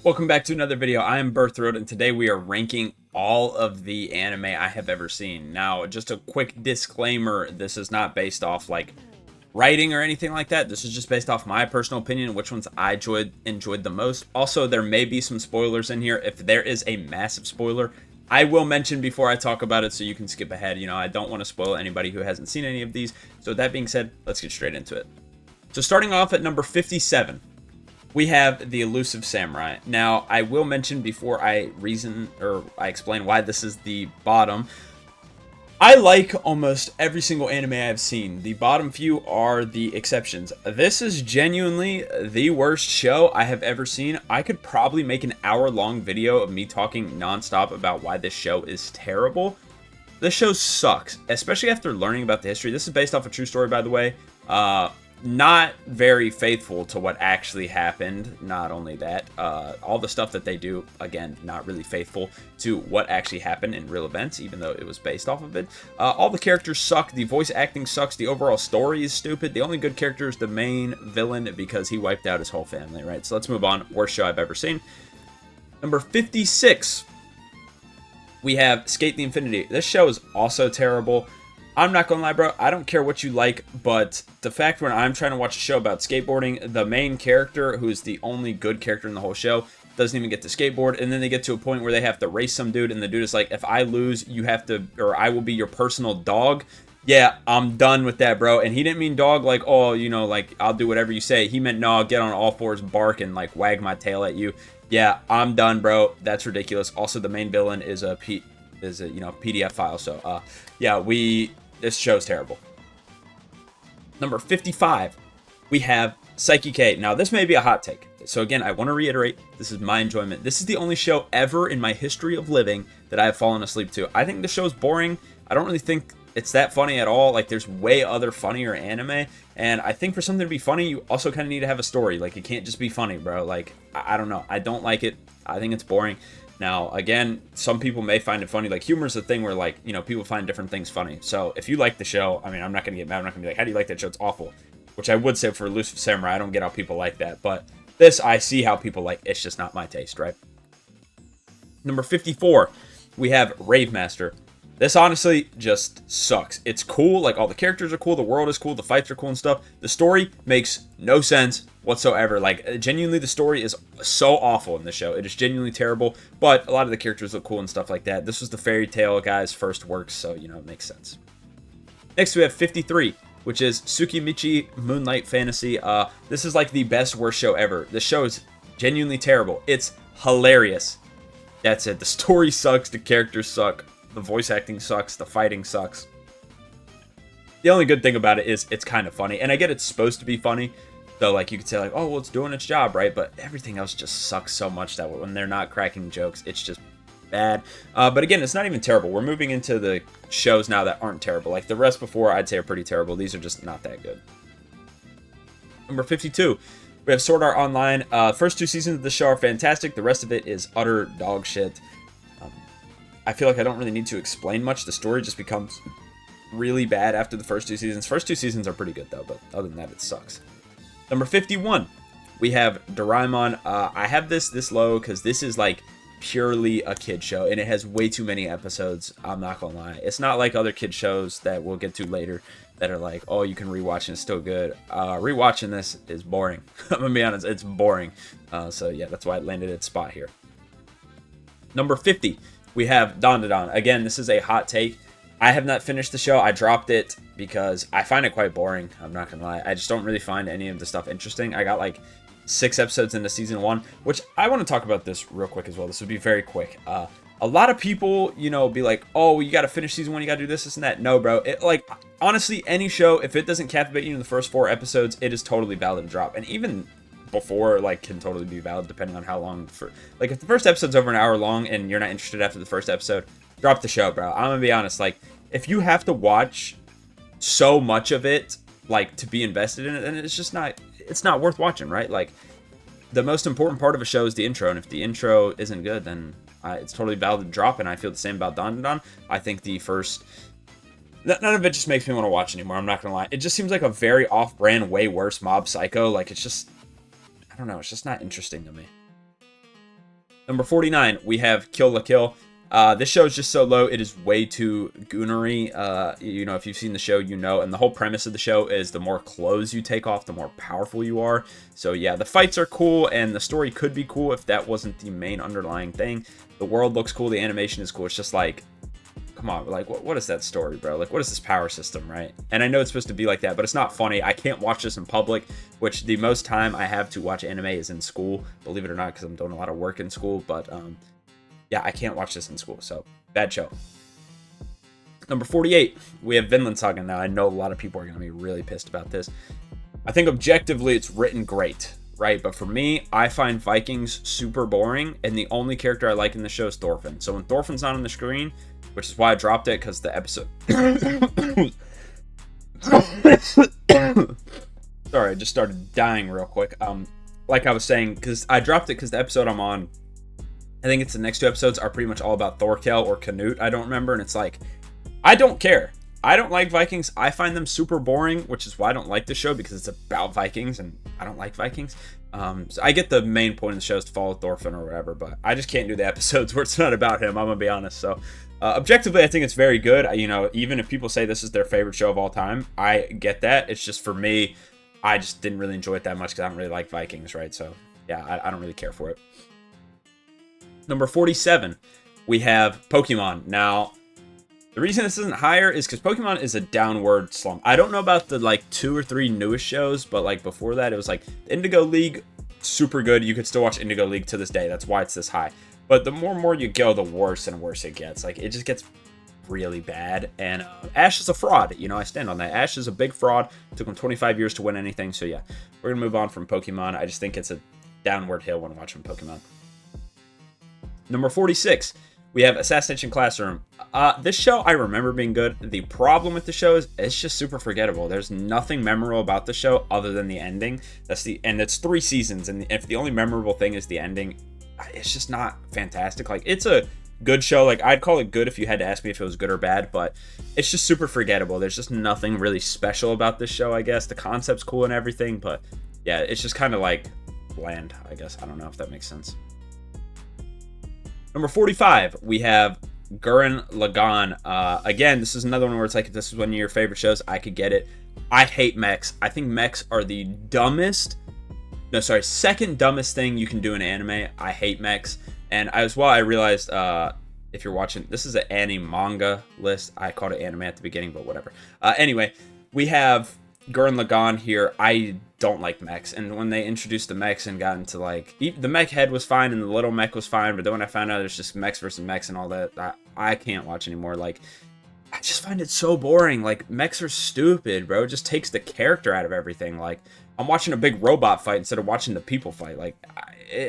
Welcome back to another video. I am Birthroad, and today we are ranking all of the anime I have ever seen. Now, just a quick disclaimer, this is not based off like writing or anything like that. This is just based off my personal opinion, which ones I enjoyed the most. Also, there may be some spoilers in here. If there is a massive spoiler, I will mention before I talk about it so you can skip ahead. I don't want to spoil anybody who hasn't seen any of these. So with that being said, let's get straight into it. So starting off at number 57. We have The Elusive Samurai. Now, I will mention before I explain why this is the bottom. I like almost every single anime I've seen. The bottom few are the exceptions. This is genuinely the worst show I have ever seen. I could probably make an hour-long video of me talking nonstop about why this show is terrible. This show sucks, especially after learning about the history. This is based off a true story, by the way. Not very faithful to what actually happened. Not only that, all the stuff that they do, again, not really faithful to what actually happened in real events, even though it was based off of it. All the characters suck. The voice acting sucks. The overall story is stupid. The only good character is the main villain because he wiped out his whole family, right? So let's move on. Worst show I've ever seen. Number 56. We have Skate the Infinity. This show is also terrible. I'm not gonna lie, bro, I don't care what you like, but the fact when I'm trying to watch a show about skateboarding, the main character, who's the only good character in the whole show, doesn't even get to skateboard, and then they get to a point where they have to race some dude, and the dude is like, if I lose, you have to, or I will be your personal dog. Yeah, I'm done with that, bro. And he didn't mean dog like, oh, like, I'll do whatever you say. He meant, no, I'll get on all fours, bark, and, like, wag my tail at you. Yeah, I'm done, bro. That's ridiculous. Also, the main villain is a PDF file, so, yeah, this show's terrible. Number 55, we have Saiki K. Now, this may be a hot take. So again, I want to reiterate, this is my enjoyment. This is the only show ever in my history of living that I have fallen asleep to. I think the show's boring. I don't really think it's that funny at all. Like, there's way other funnier anime. And I think for something to be funny, you also kind of need to have a story. Like, it can't just be funny, bro. Like, I don't know. I don't like it. I think it's boring. Now, again, some people may find it funny. Like, humor is a thing where, like, people find different things funny. So, if you like the show, I mean, I'm not going to get mad. I'm not going to be like, how do you like that show? It's awful. Which I would say for Elusive Samurai. I don't get how people like that. But this, I see how people like. It's just not my taste, right? Number 54, we have Rave Master. This honestly just sucks. It's cool, like all the characters are cool, the world is cool, the fights are cool and stuff. The story makes no sense whatsoever. Like, genuinely, the story is so awful in the show. It is genuinely terrible, but a lot of the characters look cool and stuff like that. This was the Fairy Tail guy's first work, so, it makes sense. Next, we have 53, which is Tsukimichi Moonlight Fantasy. This is like the best worst show ever. The show is genuinely terrible. It's hilarious. That's it. The story sucks, the characters suck. The voice acting sucks. The fighting sucks. The only good thing about it is it's kind of funny. And I get it's supposed to be funny. So, like, you could say, like, oh, well, it's doing its job, right? But everything else just sucks so much that when they're not cracking jokes, it's just bad. But again, it's not even terrible. We're moving into the shows now that aren't terrible. Like, the rest before, I'd say are pretty terrible. These are just not that good. Number 52. We have Sword Art Online. First two seasons of the show are fantastic. The rest of it is utter dog shit. I feel like I don't really need to explain much. The story just becomes really bad after the first two seasons. First two seasons are pretty good, though, but other than that, it sucks. Number 51, we have Doraemon. I have this low because this is, like, purely a kid show, and it has way too many episodes. I'm not gonna lie. It's not like other kid shows that we'll get to later that are like, oh, you can rewatch and it's still good. Rewatching this is boring. I'm gonna be honest, it's boring. So, yeah, that's why it landed its spot here. Number 50. We have Dandadan. Again, this is a hot take. I have not finished the show. I dropped it because I find it quite boring. I'm not going to lie. I just don't really find any of the stuff interesting. I got like 6 episodes into season 1, which I want to talk about this real quick as well. This would be very quick. A lot of people, be like, oh, you got to finish season 1. You got to do this and that. No, bro. Like, honestly, any show, if it doesn't captivate you in the first 4 episodes, it is totally valid to drop. And even before, like, can totally be valid depending on how long like, if the first episode's over an hour long and you're not interested after the first episode, drop the show, bro. I'm gonna be honest, like, if you have to watch so much of it, like, to be invested in it, then it's not worth watching, right? Like, the most important part of a show is the intro, and if the intro isn't good, then it's totally valid to drop. And I feel the same about Dandadan. I think the first none of it just makes me want to watch anymore. I'm not gonna lie. It just seems like a very off-brand, way worse Mob Psycho. Like, it's just, I don't know, it's just not interesting to me. Number 49, we have Kill la Kill. This show is just so low. It is way too goonery. You know, if you've seen the show, you know. And the whole premise of the show is the more clothes you take off, the more powerful you are. So yeah, the fights are cool, and the story could be cool if that wasn't the main underlying thing. The world looks cool. The animation is cool. It's just like, come on, like, what is that story, bro? Like, what is this power system, right? And I know it's supposed to be like that, but it's not funny. I can't watch this in public, which the most time I have to watch anime is in school, believe it or not, because I'm doing a lot of work in school. But yeah, I can't watch this in school, so bad show. Number 48, we have Vinland Saga. Now, I know a lot of people are going to be really pissed about this. I think objectively it's written great, right? But for me, I find Vikings super boring, and the only character I like in the show is Thorfinn. So when Thorfinn's not on the screen, which is why I dropped it, because the episode... Sorry, I just started dying real quick. Like I was saying, because I dropped it because the episode I'm on, I think it's the next 2 episodes, are pretty much all about Thorkel or Canute. I don't remember, and it's like, I don't care. I don't like Vikings. I find them super boring, which is why I don't like the show, because it's about Vikings, and I don't like Vikings. So I get the main point of the show is to follow Thorfinn or whatever, but I just can't do the episodes where it's not about him, I'm gonna be honest. So objectively, I think it's very good. You know, even if people say this is their favorite show of all time, I get that. It's just, for me, I just didn't really enjoy it that much because I don't really like Vikings, right? So yeah, I don't really care for it. Number 47, we have Pokemon. Now, the reason this isn't higher is because Pokemon is a downward slump. I don't know about the like 2 or 3 newest shows, but like before that, it was like Indigo League, super good. You could still watch Indigo League to this day. That's why it's this high. But the more and more you go, the worse and worse it gets. Like, it just gets really bad. And Ash is a fraud. You know, I stand on that. Ash is a big fraud. It took him 25 years to win anything. So yeah, we're gonna move on from Pokemon. I just think it's a downward hill when watching Pokemon. Number 46, we have Assassination Classroom. This show I remember being good. The problem with the show is it's just super forgettable. There's nothing memorable about the show other than the ending. And it's 3 seasons, and if the only memorable thing is the ending, it's just not fantastic. Like, it's a good show. Like, I'd call it good if you had to ask me if it was good or bad, but it's just super forgettable. There's just nothing really special about this show, I guess. The concept's cool and everything, but yeah, it's just kind of like bland, I guess. I don't know if that makes sense. Number 45, we have Gurren Lagann. Again, this is another one where it's like, if this is one of your favorite shows, I could get it. I hate mechs. I think mechs are the second dumbest thing you can do in anime. I hate mechs. And as well, I realized, if you're watching, this is an anime manga list. I called it anime at the beginning, but whatever. Anyway, we have Gurren Lagann here. I don't like mechs, and when they introduced the mechs and got into like, the mech head was fine and the little mech was fine, but then when I found out there's just mechs versus mechs and all that, I can't watch anymore. Like, I just find it so boring. Like, mechs are stupid, bro. It just takes the character out of everything. Like, I'm watching a big robot fight instead of watching the people fight. Like,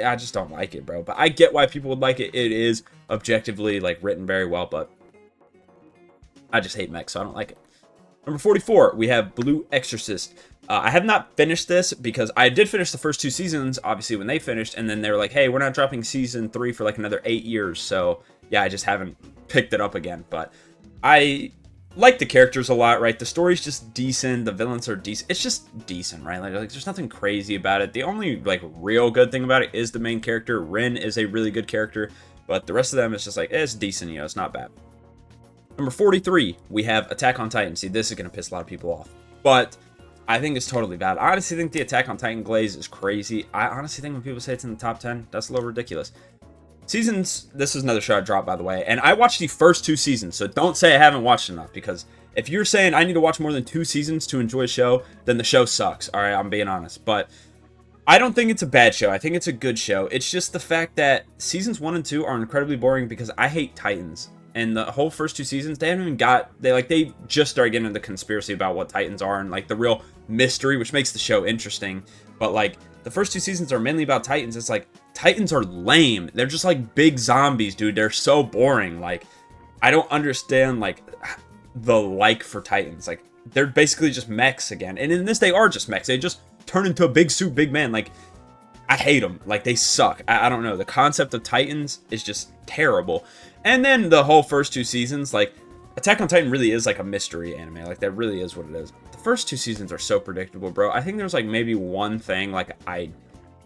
I just don't like it, bro. But I get why people would like it. It is objectively like written very well, but I just hate mechs, so I don't like it. Number 44, we have Blue Exorcist. I have not finished this because I did finish the first 2 seasons, obviously, when they finished, and then they were like, hey, we're not dropping season 3 for like another 8 years, so yeah, I just haven't picked it up again. But I like the characters a lot, right? The story's just decent, the villains are decent. It's just decent, right? Like there's nothing crazy about it. The only like real good thing about it is the main character. Rin is a really good character, but the rest of them is just like, it's decent, you know, it's not bad. Number 43, we have Attack on Titan. See, this is going to piss a lot of people off, but I think it's totally valid. I honestly think the Attack on Titan glaze is crazy. I honestly think when people say it's in the top 10, that's a little ridiculous. Seasons, this is another show I dropped, by the way, and I watched the first 2 seasons, so don't say I haven't watched enough, because if you're saying I need to watch more than 2 seasons to enjoy a show, then the show sucks, alright, I'm being honest. But I don't think it's a bad show. I think it's a good show. It's just the fact that seasons 1 and 2 are incredibly boring because I hate Titans. And the whole first 2 seasons, they haven't even they just started getting into the conspiracy about what Titans are and like the real mystery, which makes the show interesting. But like, the first 2 seasons are mainly about Titans. It's like, Titans are lame. They're just like big zombies, dude. They're so boring. Like, I don't understand like the like for Titans. Like, they're basically just mechs again. And in this, they are just mechs. They just turn into a big suit, big man. Like, I hate them. Like, they suck. I don't know. The concept of Titans is just terrible. And then the whole first 2 seasons, like, Attack on Titan really is like a mystery anime. Like, that really is what it is. The first 2 seasons are so predictable, bro. I think there's like maybe one thing like I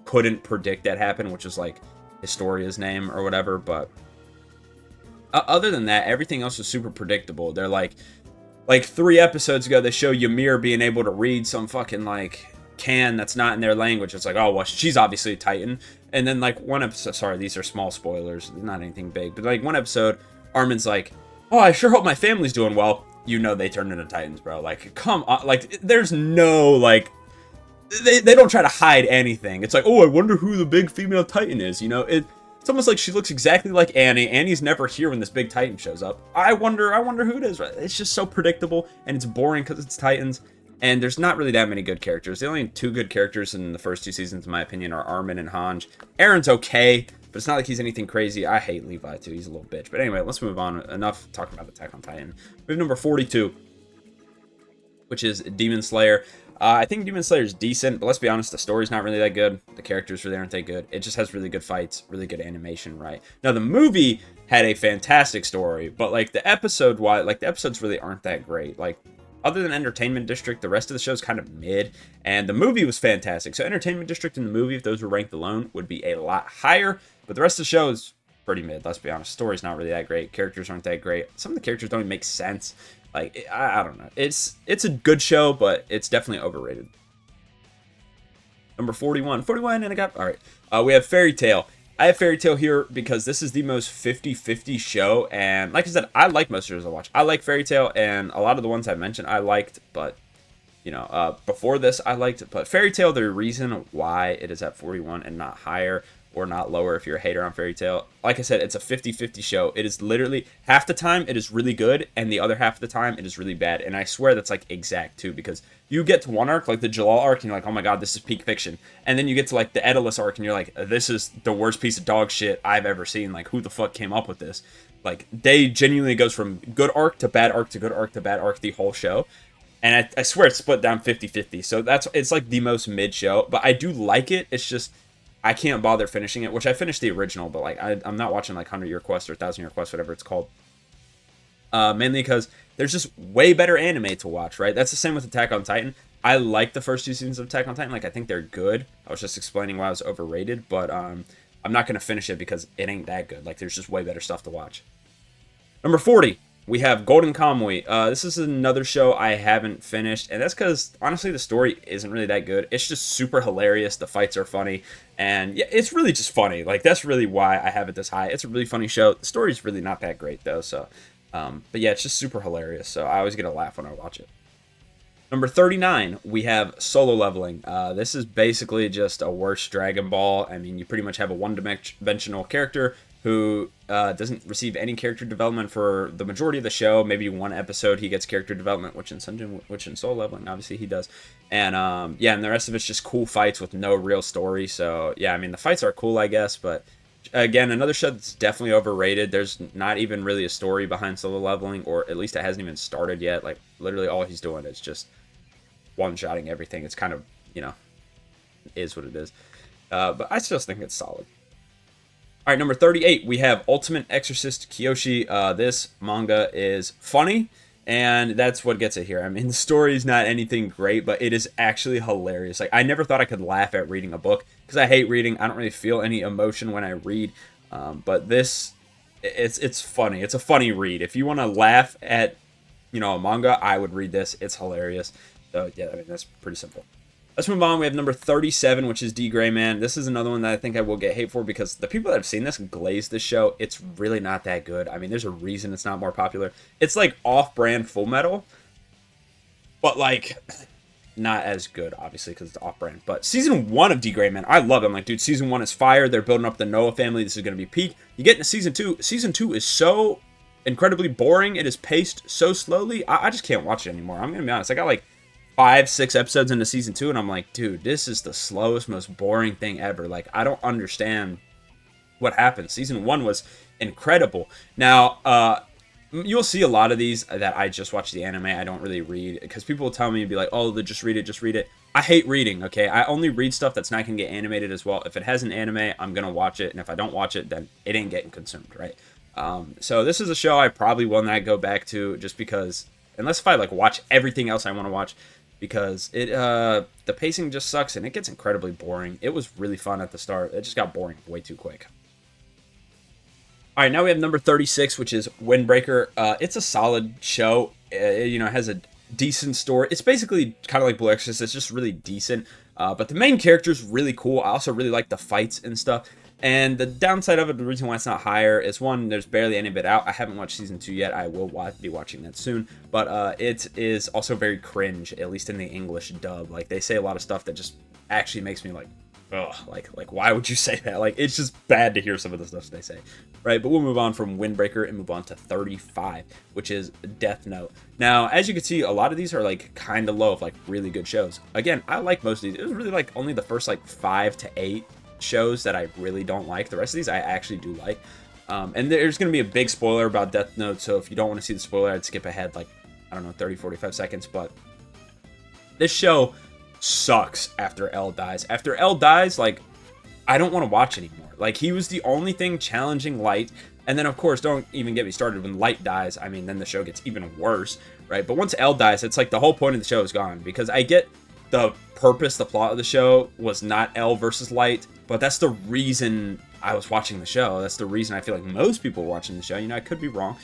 couldn't predict that happened, which is like Historia's name or whatever, but other than that, everything else was super predictable. They're like 3 episodes ago, they show Ymir being able to read some fucking like can that's not in their language. It's like, oh well, she's obviously a Titan. And then like one episode, sorry, these are small spoilers, not anything big, but like one episode, Armin's like, oh, I sure hope my family's doing well. You know they turned into Titans, bro. Like, come on, like there's no like. They don't try to hide anything. It's like, oh, I wonder who the big female Titan is. You know, it's almost like she looks exactly like Annie. Annie's never here when this big Titan shows up. I wonder who it is. It's just so predictable, and it's boring because it's Titans. And there's not really that many good characters. The only 2 good characters in the first 2 seasons, in my opinion, are Armin and Hange. Aaron's okay, but it's not like he's anything crazy. I hate Levi too. He's a little bitch. But anyway, let's move on. Enough talking about Attack on Titan. We have number 42, which is Demon Slayer. I think Demon Slayer is decent, but let's be honest, the story's not really that good. The characters really aren't that good. It just has really good fights, really good animation, right? Now, the movie had a fantastic story, but like the episodes really aren't that great. Like, other than Entertainment District, the rest of the show is kind of mid, and the movie was fantastic. So Entertainment District and the movie, if those were ranked alone, would be a lot higher, but the rest of the show is pretty mid, let's be honest. Story's not really that great. Characters aren't that great. Some of the characters don't even make sense. Like, I don't know. It's a good show, but it's definitely overrated. Number 41. 41 and a gap. All right. We have Fairy Tail. I have Fairy Tail here because this is the most 50-50 show. And like I said, I like most shows I watch. I like Fairy Tail, and a lot of the ones I mentioned I liked, but, you know, before this I liked it. But Fairy Tail, the reason why it is at 41 and not higher or not lower if you're a hater on Fairy Tail. Like I said, it's a 50-50 show. It is literally half the time it is really good, and the other half of the time it is really bad. And I swear that's like exact too, because you get to one arc, like the Jalal arc, and you're like, oh my god, this is peak fiction. And then you get to like the Daedalus arc, and you're like, this is the worst piece of dog shit I've ever seen. Like, who the fuck came up with this? Like, they genuinely goes from good arc to bad arc to good arc to bad arc the whole show. And I swear it's split down 50-50. So it's like the most mid show, but I do like it. It's just I can't bother finishing it, which I finished the original, but like I'm not watching like 100 Year Quest or 1,000 Year Quest, whatever it's called. Mainly because there's just way better anime to watch, right? That's the same with Attack on Titan. I like the first 2 seasons of Attack on Titan. Like, I think they're good. I was just explaining why I was overrated, but I'm not going to finish it because it ain't that good. Like, there's just way better stuff to watch. Number 40, we have Golden Kamuy. This is another show I haven't finished, and that's because, honestly, the story isn't really that good. It's just super hilarious. The fights are funny, and yeah, it's really just funny. Like, that's really why I have it this high. It's a really funny show. The story's really not that great, though, so... but yeah, it's just super hilarious, so I always get a laugh when I watch it. Number 39, we have Solo Leveling. This is basically just a worse Dragon Ball. I mean, you pretty much have a one-dimensional character who doesn't receive any character development for the majority of the show. Maybe one episode he gets character development, which in Solo Leveling, obviously he does. And yeah, and the rest of it's just cool fights with no real story. So yeah, I mean, the fights are cool, I guess, but again, another show that's definitely overrated. There's not even really a story behind Solo Leveling, or at least it hasn't even started yet. Like, literally all he's doing is just one-shotting everything. It's kind of, you know, is what it is. But I still think it's solid. All right, number 38, we have Ultimate Exorcist Kyoshi. This manga is funny, and that's what gets it here. I mean, the story is not anything great, but it is actually hilarious. Like, I never thought I could laugh at reading a book, because I hate reading. I don't really feel any emotion when I read. But this, it's funny. It's a funny read. If you want to laugh at, you know, a manga, I would read this. It's hilarious. So, yeah, I mean, that's pretty simple. Let's move on. We have number 37, which is D. Gray Man. This is another one that I think I will get hate for because the people that have seen this glaze this show. It's really not that good. I mean, there's a reason it's not more popular. It's like off-brand Full Metal, but like not as good, obviously, because it's off-brand. But season 1 of D. Gray Man, I love it. I'm like, dude, season 1 is fire. They're building up the Noah family. This is going to be peak. You get into season 2. Season 2 is so incredibly boring. It is paced so slowly. I just can't watch it anymore. I'm going to be honest. I got like 5-6 episodes into season 2, and I'm like, dude, this is the slowest, most boring thing ever. Like, I don't understand what happened. Season 1 was incredible. Now, you'll see a lot of these that I just watch the anime. I don't really read, because people will tell me and be like, oh, just read it, just read it. I hate reading, okay? I only read stuff that's not going to get animated as well. If it has an anime, I'm going to watch it, and if I don't watch it, then it ain't getting consumed, right? So this is a show I probably will not go back to, just because, unless if I like watch everything else I want to watch, because the pacing just sucks and it gets incredibly boring. It was really fun at the start. It just got boring way too quick. All right, now we have number 36, which is Windbreaker. It's a solid show. It has a decent story. It's basically kind of like Blue Exorcist. It's just really decent. But the main character is really cool. I also really like the fights and stuff. And the downside of it, the reason why it's not higher, is one, there's barely any bit out. I haven't watched season 2 yet. I will be watching that soon. But it is also very cringe, at least in the English dub. Like, they say a lot of stuff that just actually makes me like, ugh, like why would you say that? Like, it's just bad to hear some of the stuff they say, right? But we'll move on from Windbreaker and move on to 35, which is Death Note. Now, as you can see, a lot of these are like kind of low of like really good shows. Again, I like most of these. It was really like only the first like 5 to 8 shows that I really don't like. The rest of these I actually do like. And there's going to be a big spoiler about Death Note, so if you don't want to see the spoiler, I'd skip ahead like, I don't know, 30, 45 seconds. But this show sucks after L dies. After L dies, like, I don't want to watch anymore. Like, he was the only thing challenging Light. And then, of course, don't even get me started when Light dies. I mean, then the show gets even worse, right? But once L dies, it's like the whole point of the show is gone. Because I get the purpose, the plot of the show was not L versus Light. But that's the reason I was watching the show. That's the reason I feel like most people were watching the show. I could be wrong.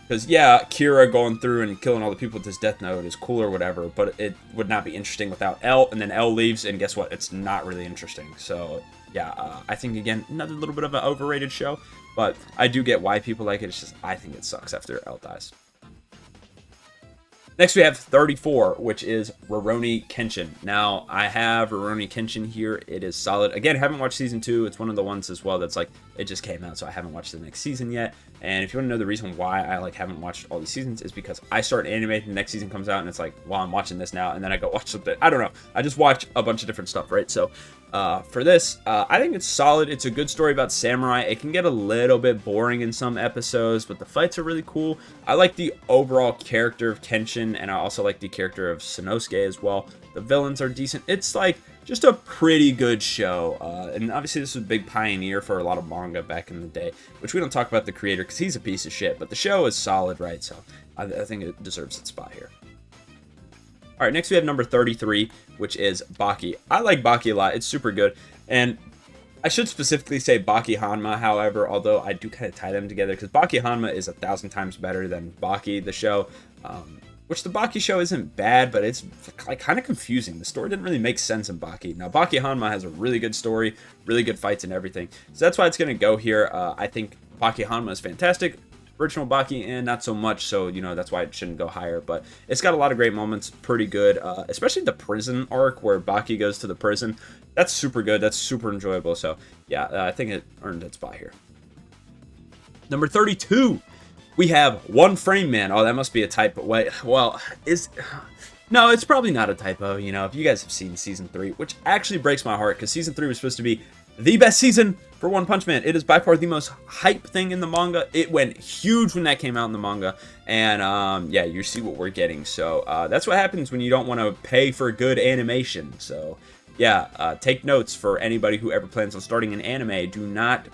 Because, yeah, Kira going through and killing all the people with his Death Note is cool or whatever, but it would not be interesting without L, and then L leaves, and guess what? It's not really interesting. So, yeah, I think, again, another little bit of an overrated show, but I do get why people like it. It's just, I think it sucks after L dies. Next, we have 34, which is Rurouni Kenshin. Now, I have Rurouni Kenshin here. It is solid. Again, haven't watched season 2. It's one of the ones as well that's like, it just came out, so I haven't watched the next season yet. And if you want to know the reason why I like haven't watched all these seasons, is because I start animating, the next season comes out, and it's like, well, I'm watching this now, and then I go watch something. I don't know. I just watch a bunch of different stuff, right? So, for this, I think it's solid. It's a good story about samurai. It can get a little bit boring in some episodes, but the fights are really cool. I like the overall character of Kenshin, and I also like the character of Sanosuke as well. The villains are decent. It's like just a pretty good show. And obviously this was a big pioneer for a lot of manga back in the day, which we don't talk about the creator because he's a piece of shit, but the show is solid, right? So I think it deserves its spot here. All right, next we have number 33, which is Baki. I like Baki a lot. It's super good. And I should specifically say Baki Hanma, however, although I do kind of tie them together because Baki Hanma is 1,000 times better than Baki, the show. Which the Baki show isn't bad, but it's like kind of confusing. The story didn't really make sense in Baki. Now, Baki Hanma has a really good story, really good fights and everything. So that's why it's going to go here. I think Baki Hanma is fantastic. Original Baki, and not so much, so, that's why it shouldn't go higher. But it's got a lot of great moments, pretty good. Especially the prison arc where Baki goes to the prison. That's super good. That's super enjoyable. So, yeah, I think it earned its spot here. Number 32. We have One Frame Man. Oh, that must be a typo. Wait, well, no, it's probably not a typo, if you guys have seen Season 3, which actually breaks my heart, because Season 3 was supposed to be the best season for One Punch Man. It is by far the most hype thing in the manga. It went huge when that came out in the manga, and, yeah, you see what we're getting. So, that's what happens when you don't want to pay for good animation. So, yeah, take notes for anybody who ever plans on starting an anime. Do not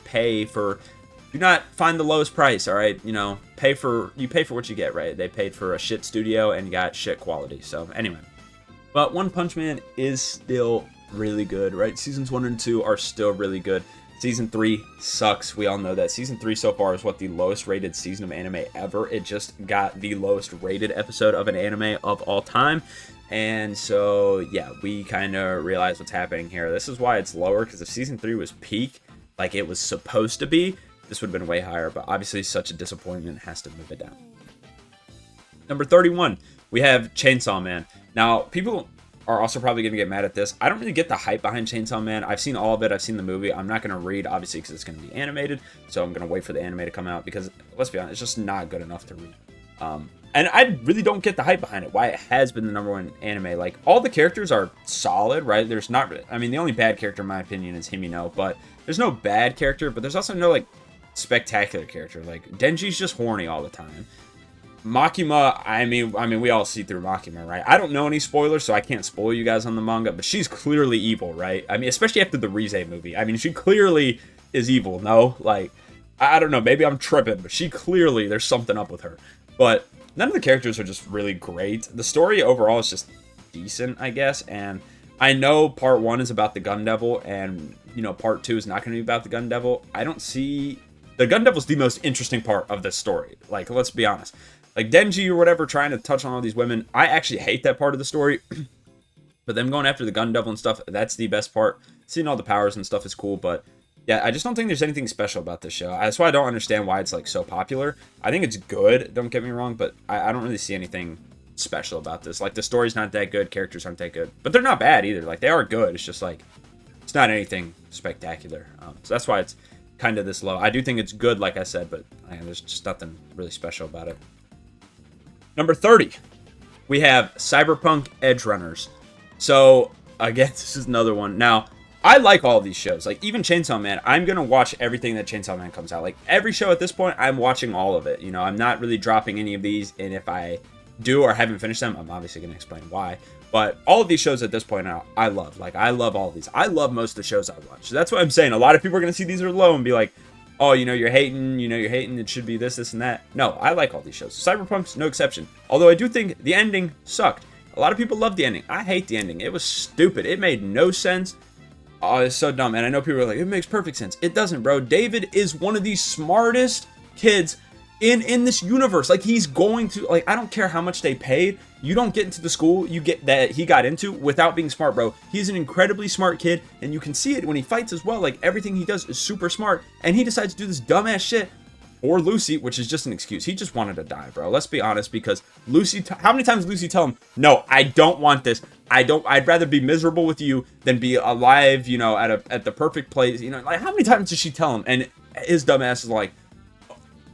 find the lowest price, all right? You pay for what you get, right? They paid for a shit studio and got shit quality. So anyway, but One Punch Man is still really good, right? Seasons 1 and 2 are still really good. Season 3 sucks. We all know that. Season 3 so far is what, the lowest rated season of anime ever. It just got the lowest rated episode of an anime of all time. And so, yeah, we kind of realize what's happening here. This is why it's lower, because if Season 3 was peak, like it was supposed to be, this would have been way higher, but obviously such a disappointment has to move it down. Number 31, we have Chainsaw Man. Now, people are also probably going to get mad at this. I don't really get the hype behind Chainsaw Man. I've seen all of it. I've seen the movie. I'm not going to read, obviously, because it's going to be animated, so I'm going to wait for the anime to come out, because, let's be honest, it's just not good enough to read. And I really don't get the hype behind it, why it has been the #1 anime. Like, all the characters are solid, right? There's not, I mean, the only bad character, in my opinion, is Himino, but there's no bad character, but there's also no, like, spectacular character. Like, Denji's just horny all the time. Makima, I mean we all see through Makima, right? I don't know any spoilers, so I can't spoil you guys on the manga, but she's clearly evil, right? I mean, especially after the Rize movie. I mean, she clearly is evil, no? Like, I don't know, maybe I'm tripping, but she clearly, there's something up with her. But none of the characters are just really great. The story overall is just decent, I guess, and I know part 1 is about the Gun Devil, and, part 2 is not going to be about the Gun Devil. I don't see the Gun Devil's the most interesting part of this story. Like, let's be honest. Like, Denji or whatever trying to touch on all these women, I actually hate that part of the story. But them going after the Gun Devil and stuff, that's the best part. Seeing all the powers and stuff is cool, but yeah, I just don't think there's anything special about this show. That's why I don't understand why it's, like, so popular. I think it's good, don't get me wrong, but I don't really see anything special about this. Like, the story's not that good, characters aren't that good. But they're not bad either. Like, they are good. It's just, like, it's not anything spectacular. So that's why it's kind of this low. I do think it's good, like I said, but there's just nothing really special about it. Number 30, we have Cyberpunk Edgerunners. So, again, this is another one. Now, I like all of these shows. Like, even Chainsaw Man, I'm going to watch everything that Chainsaw Man comes out. Like, every show at this point, I'm watching all of it. You know, I'm not really dropping any of these, and if I do or haven't finished them, I'm obviously going to explain why. But all of these shows at this point now, I love. Like, I love all of these. I love most of the shows I watch. So that's what I'm saying. A lot of people are going to see these are low and be like, oh, you know, you're hating, it should be this, this, and that. No, I like all these shows. Cyberpunk's no exception. Although I do think the ending sucked. A lot of people love the ending. I hate the ending. It was stupid. It made no sense. Oh, it's so dumb. And I know people are like, it makes perfect sense. It doesn't, bro. David is one of the smartest kids in this universe. Like, he's going to, like, I don't care how much they paid. You don't get into the school you get that he got into without being smart, bro. He's an incredibly smart kid, and you can see it when he fights as well. Like, everything he does is super smart, and he decides to do this dumbass shit. Or Lucy, which is just an excuse. He just wanted to die, bro. Let's be honest, because Lucy, how many times Lucy tell him, no, I don't want this. I'd rather be miserable with you than be alive, you know, at the perfect place. You know, like, how many times does she tell him? And his dumb ass is like,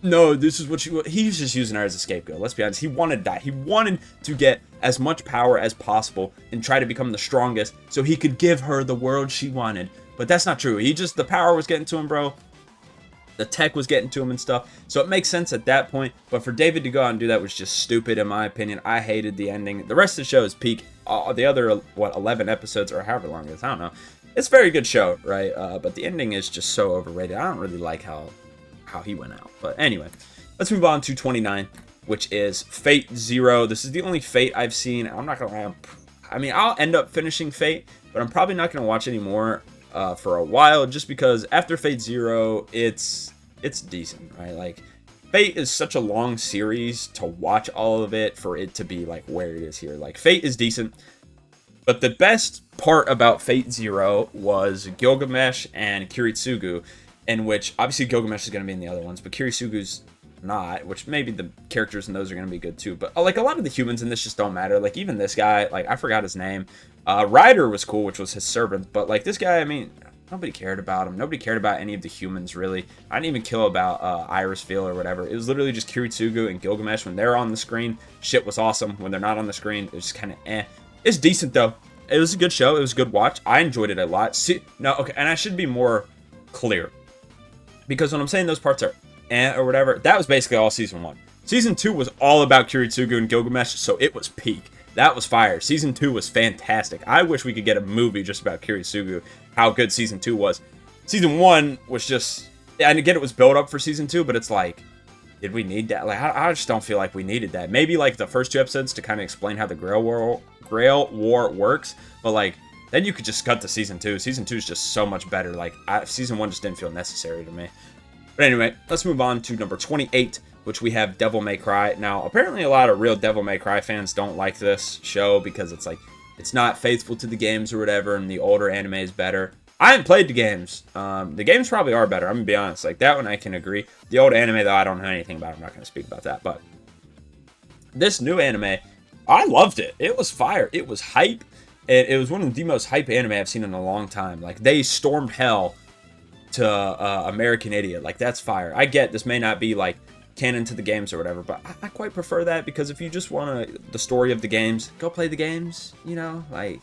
no, this is what he's just using her as a scapegoat. Let's be honest. He wanted to die. He wanted to get as much power as possible and try to become the strongest so he could give her the world she wanted. But that's not true. The power was getting to him, bro. The tech was getting to him and stuff. So it makes sense at that point. But for David to go out and do that was just stupid, in my opinion. I hated the ending. The rest of the show is peak. The other, 11 episodes or however long it is, I don't know. It's a very good show, right? But the ending is just so overrated. I don't really like how he went out. But anyway, let's move on to 29, which is Fate Zero. This is the only Fate I've seen. I'm not going to lie. I mean, I'll end up finishing Fate, but I'm probably not going to watch any more for a while, just because after Fate Zero, it's decent, right? Like, Fate is such a long series to watch all of it for it to be like where it is here. Like, Fate is decent, but the best part about Fate Zero was Gilgamesh and Kiritsugu, in which obviously Gilgamesh is going to be in the other ones, but Kiritsugu's not, which maybe the characters in those are going to be good too. But like, a lot of the humans in this just don't matter. Like, even this guy, like, I forgot his name. Ryder was cool, which was his servant, but like, this guy, I mean, nobody cared about him. Nobody cared about any of the humans, really. I didn't even care about Irisville or whatever. It was literally just Kiritsugu and Gilgamesh. When they're on the screen, shit was awesome. When they're not on the screen, it was kind of eh. It's decent though. It was a good show. It was a good watch. I enjoyed it a lot. Okay, and I should be more clear, because when I'm saying those parts are eh or whatever, that was basically all season 1. Season 2 was all about Kiritsugu and Gilgamesh, so it was peak. That was fire. Season 2 was fantastic. I wish we could get a movie just about Kiritsugu, how good Season 2 was. Season 1 was just, and again, it was built up for Season 2, but it's like, did we need that? Like, I just don't feel like we needed that. Maybe like the first 2 episodes to kind of explain how the Grail War works, but like, then you could just cut to Season 2. Season 2 is just so much better. Like, Season 1 just didn't feel necessary to me. But anyway, let's move on to number 28, which we have Devil May Cry. Now, apparently a lot of real Devil May Cry fans don't like this show because it's like, it's not faithful to the games or whatever, and the older anime is better. I haven't played the games. The games probably are better, I'm gonna be honest. Like, that one I can agree. The old anime, though, I don't know anything about. I'm not gonna speak about that. But this new anime, I loved it. It was fire. It was hype. It was one of the most hype anime I've seen in a long time. Like, they stormed hell to American Idiot. Like, that's fire. I get this may not be like canon to the games or whatever, but I quite prefer that, because if you just want the story of the games, go play the games, you know? Like,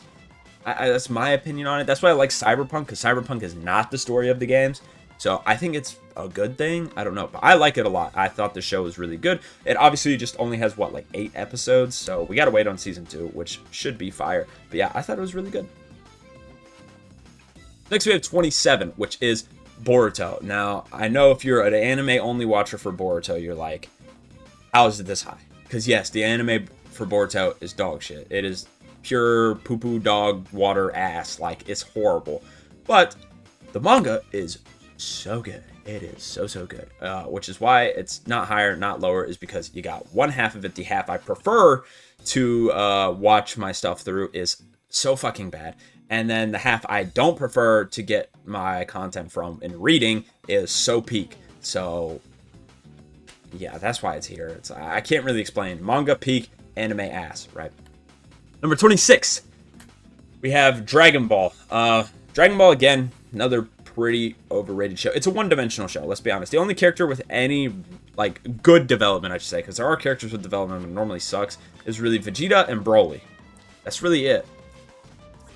that's my opinion on it. That's why I like Cyberpunk, because Cyberpunk is not the story of the games. So I think it's a good thing. I don't know, but I like it a lot. I thought the show was really good. It obviously just only has, what, like 8 episodes? So we got to wait on season 2, which should be fire. But yeah, I thought it was really good. Next we have 27, which is Boruto. Now, I know if you're an anime-only watcher for Boruto, you're like, how is it this high? Because yes, the anime for Boruto is dog shit. It is pure poo-poo dog water ass. Like, it's horrible. But the manga is so good. It is so good. Which is why it's not higher, not lower, is because you got one half of it. The half I prefer to watch my stuff through is so fucking bad. And then the half I don't prefer to get my content from in reading is so peak. So yeah, that's why it's here. I can't really explain. Manga peak, anime ass, right? Number 26, we have Dragon Ball. Dragon Ball, again, another pretty overrated show. It's a one-dimensional show, let's be honest. The only character with any, like, good development, I should say, because there are characters with development that normally sucks, is really Vegeta and Broly. That's really it.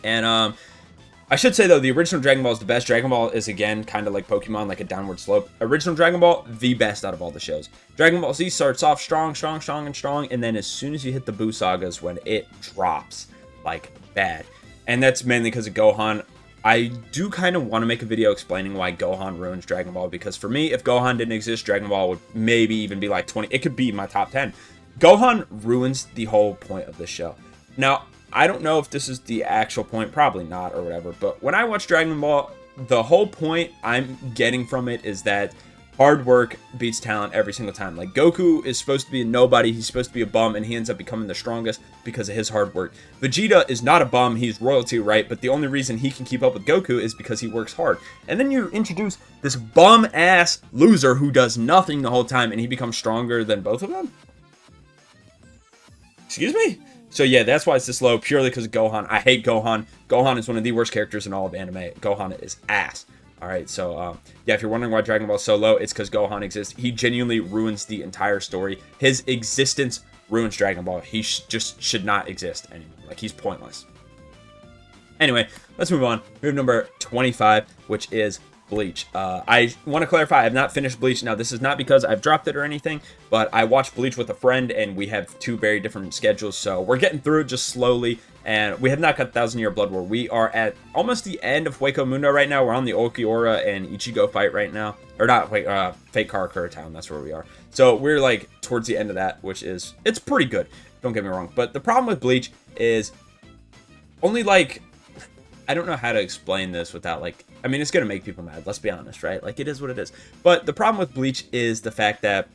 And, I should say, though, the original Dragon Ball is the best. Dragon Ball is, again, kind of like Pokemon, like a downward slope. Original Dragon Ball, the best out of all the shows. Dragon Ball Z starts off strong, and then as soon as you hit the Buu Sagas, when it drops, like, bad. And that's mainly because of Gohan. I do kind of want to make a video explaining why Gohan ruins Dragon Ball, because for me, if Gohan didn't exist, Dragon Ball would maybe even be like 20. It could be my top 10. Gohan ruins the whole point of this show. Now, I don't know if this is the actual point, probably not or whatever, but when I watch Dragon Ball, the whole point I'm getting from it is that hard work beats talent every single time. Like, Goku is supposed to be a nobody, he's supposed to be a bum, and he ends up becoming the strongest because of his hard work. Vegeta is not a bum, he's royalty, right? But the only reason he can keep up with Goku is because he works hard. And then you introduce this bum-ass loser who does nothing the whole time, and he becomes stronger than both of them? Excuse me? So yeah, that's why it's this low, purely because of Gohan. I hate Gohan. Gohan is one of the worst characters in all of anime. Gohan is ass. Alright, so yeah, if you're wondering why Dragon Ball is so low, it's because Gohan exists. He genuinely ruins the entire story. His existence ruins Dragon Ball. He just should not exist anymore. Like, he's pointless. Anyway, let's move on. We have number 25, which is Bleach. I want to clarify, I have not finished Bleach. Now, this is not because I've dropped it or anything, but I watched Bleach with a friend, and we have two very different schedules, so we're getting through it just slowly, and we have not got 1,000-Year Blood War. We are at almost the end of Hueco Mundo right now. We're on the Ulquiorra and Ichigo fight right now. Or not, wait, Fate Karakura Town, that's where we are. So we're, like, towards the end of that, which is, it's pretty good. Don't get me wrong. But the problem with Bleach is only, like, I don't know how to explain this without, like, I mean, it's going to make people mad, let's be honest, right? Like, it is what it is. But the problem with Bleach is the fact that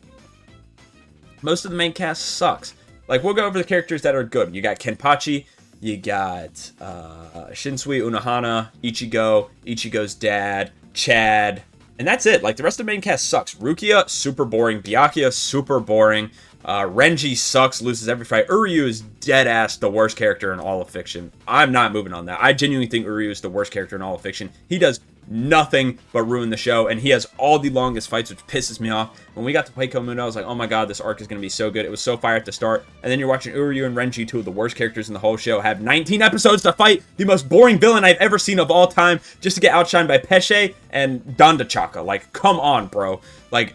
most of the main cast sucks. Like, we'll go over the characters that are good. You got Kenpachi, you got Shinsui, Unohana, Ichigo, Ichigo's dad, Chad, and that's it. Like, the rest of the main cast sucks. Rukia, super boring. Byakuya, super boring. Renji sucks, loses every fight. Uryu is dead ass the worst character in all of fiction. I'm not moving on that. I genuinely think Uryu is the worst character in all of fiction. He does nothing but ruin the show, and he has all the longest fights, which pisses me off. When we got to Hueco Mundo, I was like, oh my god, this arc is going to be so good. It was so fire at the start, and then you're watching Uryu and Renji, two of the worst characters in the whole show, have 19 episodes to fight the most boring villain I've ever seen of all time, just to get outshined by Pesce and Dandachaka. Like, come on, bro. Like,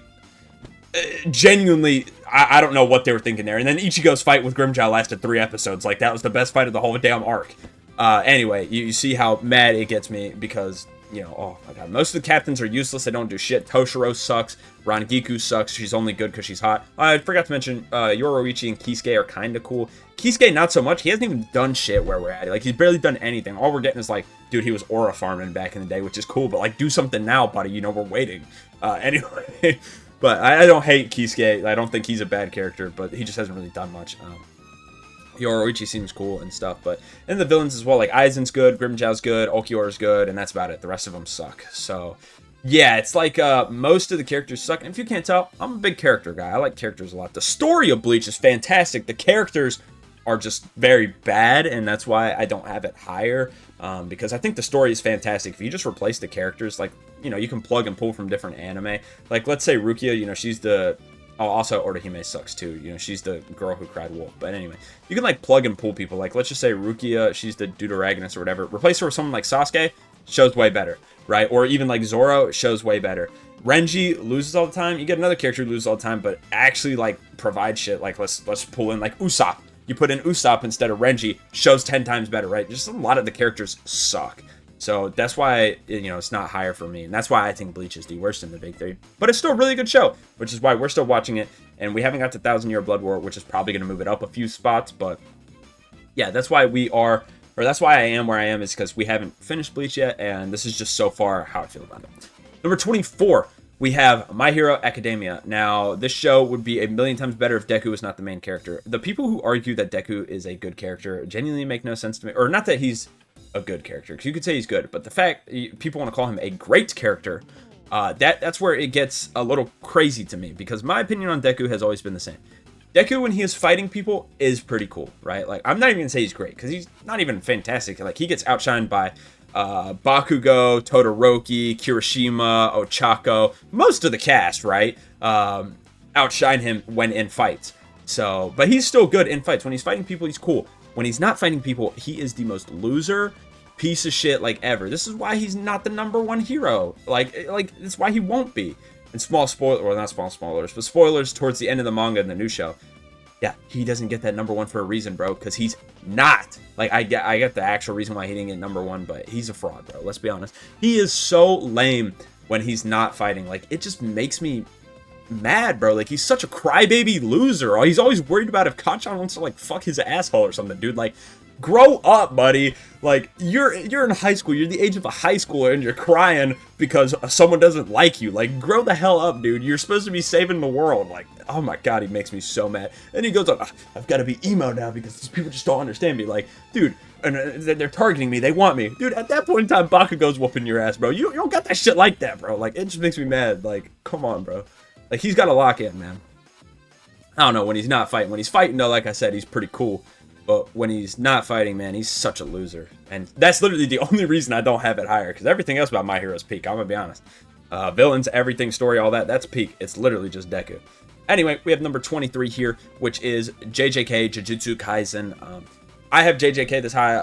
genuinely, I don't know what they were thinking there. And then Ichigo's fight with Grimmjow lasted 3 episodes. Like, that was the best fight of the whole damn arc. Anyway, you see how mad it gets me because, you know, oh my god, most of the captains are useless. They don't do shit. Toshiro sucks. Rangiku sucks. She's only good because she's hot. I forgot to mention, Yoroichi and Kisuke are kind of cool. Kisuke, not so much. He hasn't even done shit where we're at. Like, he's barely done anything. All we're getting is, like, dude, he was aura farming back in the day, which is cool. But, like, do something now, buddy. You know, we're waiting. Anyway... But I don't hate Kisuke. I don't think he's a bad character, but he just hasn't really done much. Yoroichi seems cool and stuff, but and the villains as well. Like, Aizen's good, Grimmjow's good, Ulquiorra's good, and that's about it. The rest of them suck. So, yeah, it's like most of the characters suck. And if you can't tell, I'm a big character guy. I like characters a lot. The story of Bleach is fantastic. The characters are just very bad, and that's why I don't have it higher. Because I think the story is fantastic. If you just replace the characters, like, you know, you can plug and pull from different anime. Like, let's say Rukia, you know, she's the... Oh, also Orihime sucks too. You know, she's the girl who cried wolf. But anyway, you can, like, plug and pull people. Like, let's just say Rukia, she's the Deuteragonist or whatever. Replace her with someone like Sasuke, shows way better, right? Or even, like, Zoro, shows way better. Renji loses all the time. You get another character who loses all the time, but actually, like, provide shit. Like, let's pull in, like, Usopp. You put in Usopp instead of Renji, shows 10 times better, right? Just a lot of the characters suck. So that's why, you know, it's not higher for me. And that's why I think Bleach is the worst in the big three. But it's still a really good show, which is why we're still watching it. And we haven't got to 1,000-Year Blood War, which is probably going to move it up a few spots. But yeah, that's why we are, or that's why I am where I am, is because we haven't finished Bleach yet. And this is just so far how I feel about it. Number 24, we have My Hero Academia. Now, this show would be a million times better if Deku was not the main character. The people who argue that Deku is a good character genuinely make no sense to me. Or not that he's a good character, because you could say he's good, but the fact people want to call him a great character, that's where it gets a little crazy to me, because my opinion on Deku has always been the same. Deku, when he is fighting people, is pretty cool, right? Like, I'm not even gonna say he's great, because he's not even fantastic. Like, he gets outshined by Bakugo, Todoroki, Kirishima, Ochako, most of the cast, right? Outshine him when in fights. So, but he's still good in fights. When he's fighting people, he's cool. When he's not fighting people, he is the most loser piece of shit like ever. This is why he's not the #1 hero. Like it's why he won't be. And small spoiler, well, not small spoilers, but spoilers towards the end of the manga in the new show. Yeah, he doesn't get that #1 for a reason, bro, because he's not. Like, I get the actual reason why he didn't get #1, but he's a fraud, bro. Let's be honest. He is so lame when he's not fighting. Like, it just makes me mad, bro. Like, he's such a crybaby loser. He's always worried about if Kacchan wants to, like, fuck his asshole or something, dude. Like, grow up, buddy. Like, you're in high school. You're the age of a high schooler, and you're crying because someone doesn't like you. Like, grow the hell up, dude. You're supposed to be saving the world. Like, oh my god, he makes me so mad. And he goes on, I've got to be emo now because these people just don't understand me. Like, dude, and they're targeting me. They want me. Dude, at that point in time, Bakugo's whooping your ass, bro. You don't got that shit like that, bro. Like, it just makes me mad. Like, come on, bro. Like, he's got to lock in, man. I don't know, when he's not fighting. When he's fighting, though, like I said, he's pretty cool. But when he's not fighting, man, he's such a loser. And that's literally the only reason I don't have it higher. Because everything else about My Hero is peak. I'm going to be honest. Villains, everything, story, all that. That's peak. It's literally just Deku. Anyway, we have number 23 here, which is JJK, Jujutsu Kaisen. I have JJK this high.